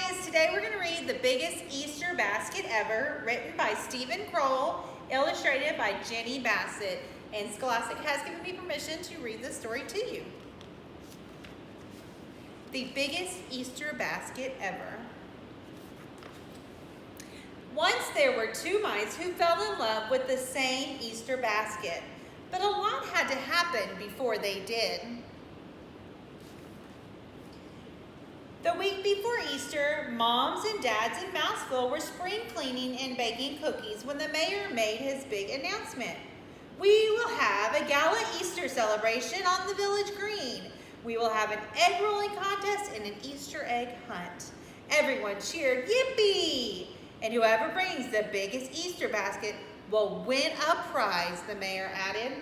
guys. Today we're going to read The Biggest Easter Basket Ever, written by Stephen Kroll, illustrated by Jenny Bassett. And Scholastic has given me permission to read the story to you. The Biggest Easter Basket Ever. Once there were two mice who fell in love with the same Easter basket, but a lot had to happen before they did. The week before Easter, moms and dads in Mouseville were spring cleaning and baking cookies when the mayor made his big announcement. We will have a gala Easter celebration on the village green. We will have an egg rolling contest and an Easter egg hunt. Everyone cheered, yippee! And whoever brings the biggest Easter basket will win a prize, the mayor added.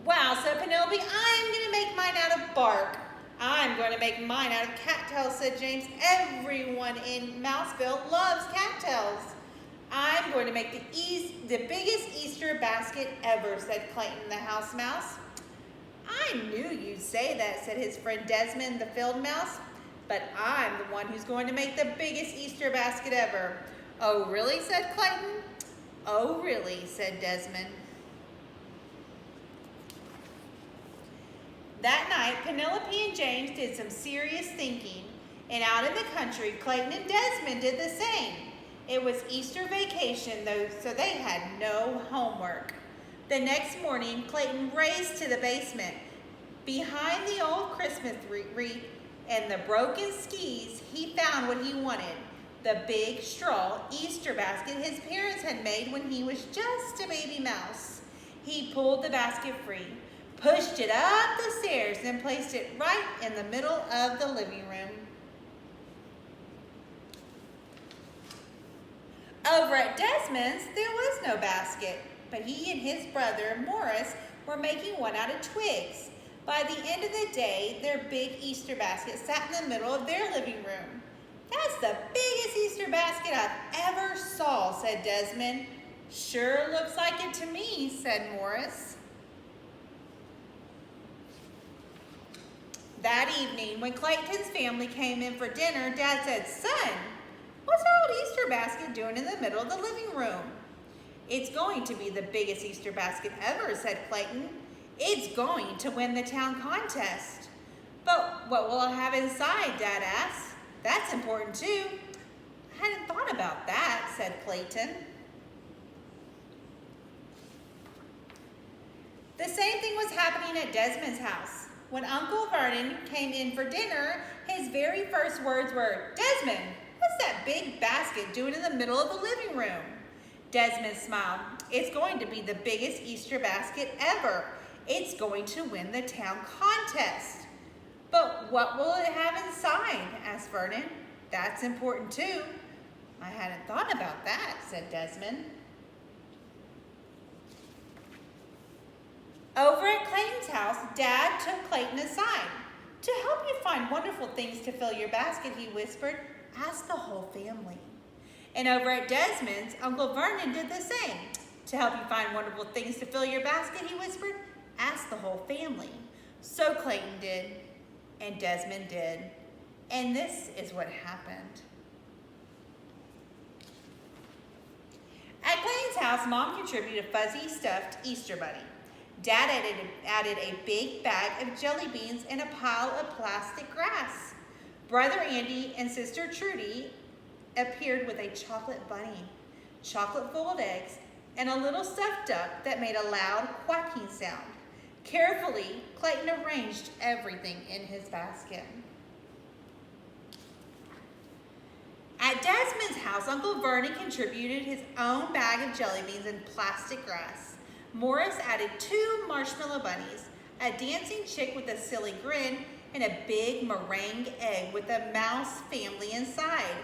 Wow, said Penelope, I'm going to make mine out of bark. I'm going to make mine out of cattails, said James. Everyone in Mouseville loves cattails. I'm going to make the biggest Easter basket ever, said Clayton the house mouse. I knew you'd say that, said his friend Desmond the field mouse. But I'm the one who's going to make the biggest Easter basket ever. Oh, really, said Clayton. Oh, really, said Desmond. That night, Penelope and James did some serious thinking, and out in the country, Clayton and Desmond did the same. It was Easter vacation, though, so they had no homework. The next morning, Clayton raced to the basement. Behind the old Christmas wreath and the broken skis, he found what he wanted, the big straw Easter basket his parents had made when he was just a baby mouse. He pulled the basket free, pushed it up the stairs, and placed it right in the middle of the living room. Over at Desmond's, there was no basket, but he and his brother, Morris, were making one out of twigs. By the end of the day, their big Easter basket sat in the middle of their living room. That's the biggest Easter basket I've ever saw, said Desmond. Sure looks like it to me, said Morris. That evening, when Clayton's family came in for dinner, Dad said, Son, what's our old Easter basket doing in the middle of the living room? It's going to be the biggest Easter basket ever, said Clayton. It's going to win the town contest. But what will I have inside, Dad asked. That's important too. I hadn't thought about that, said Clayton. The same thing was happening at Desmond's house. When Uncle Vernon came in for dinner, his very first words were, Desmond, what's that big basket doing in the middle of the living room? Desmond smiled. It's going to be the biggest Easter basket ever. It's going to win the town contest. But what will it have inside? Asked Vernon. That's important too. I hadn't thought about that, said Desmond. Over at Clayton's house, Dad took Clayton aside. To help you find wonderful things to fill your basket, he whispered, ask the whole family. And over at Desmond's, Uncle Vernon did the same. To help you find wonderful things to fill your basket, he whispered, ask the whole family. So Clayton did, and Desmond did. And this is what happened. At Clayton's house, Mom contributed a fuzzy stuffed Easter bunny. Dad added a big bag of jelly beans and a pile of plastic grass. Brother Andy and Sister Trudy appeared with a chocolate bunny, chocolate full of eggs, and a little stuffed duck that made a loud quacking sound. Carefully, Clayton arranged everything in his basket. At Desmond's house, Uncle Vernon contributed his own bag of jelly beans and plastic grass. Morris added 2 marshmallow bunnies, a dancing chick with a silly grin, and a big meringue egg with a mouse family inside.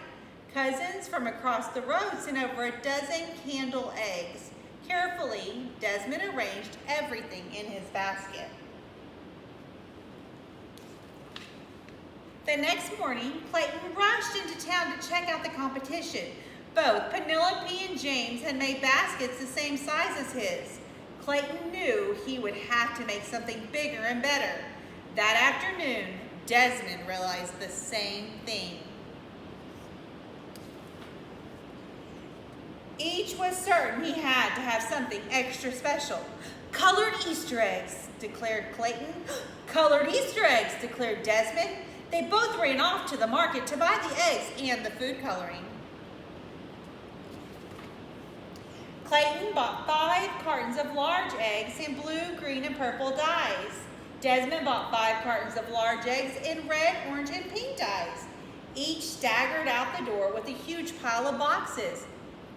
Cousins from across the road sent over a dozen candle eggs. Carefully, Desmond arranged everything in his basket. The next morning, Clayton rushed into town to check out the competition. Both Penelope and James had made baskets the same size as his. Clayton knew he would have to make something bigger and better. That afternoon, Desmond realized the same thing. Each was certain he had to have something extra special. Colored Easter eggs, declared Clayton. Colored Easter eggs, declared Desmond. They both ran off to the market to buy the eggs and the food coloring. Clayton bought 5 cartons of large eggs in blue, green, and purple dyes. Desmond bought 5 cartons of large eggs in red, orange, and pink dyes. Each staggered out the door with a huge pile of boxes.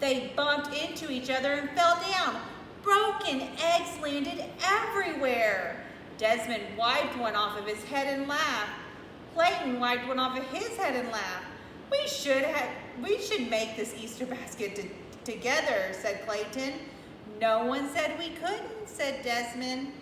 They bumped into each other and fell down. Broken eggs landed everywhere. Desmond wiped one off of his head and laughed. Clayton wiped one off of his head and laughed. We should make this Easter basket together, said Clayton. No one said we couldn't, said Desmond.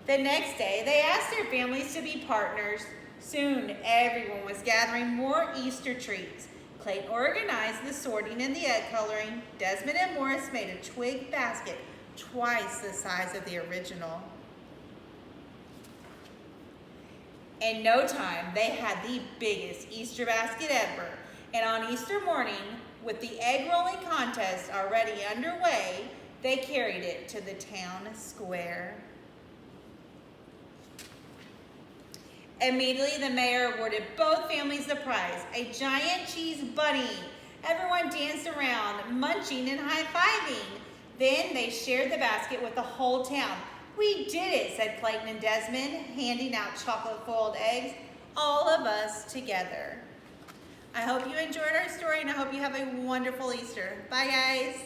The next day, they asked their families to be partners. Soon, everyone was gathering more Easter treats. Clayton organized the sorting and the egg coloring. Desmond and Morris made a twig basket twice the size of the original. In no time, they had the biggest Easter basket ever. And on Easter morning, with the egg rolling contest already underway, they carried it to the town square. Immediately, the mayor awarded both families the prize, a giant cheese bunny. Everyone danced around, munching and high-fiving. Then they shared the basket with the whole town. We did it, said Clayton and Desmond, handing out chocolate-foiled eggs, all of us together. I hope you enjoyed our story, and I hope you have a wonderful Easter. Bye, guys.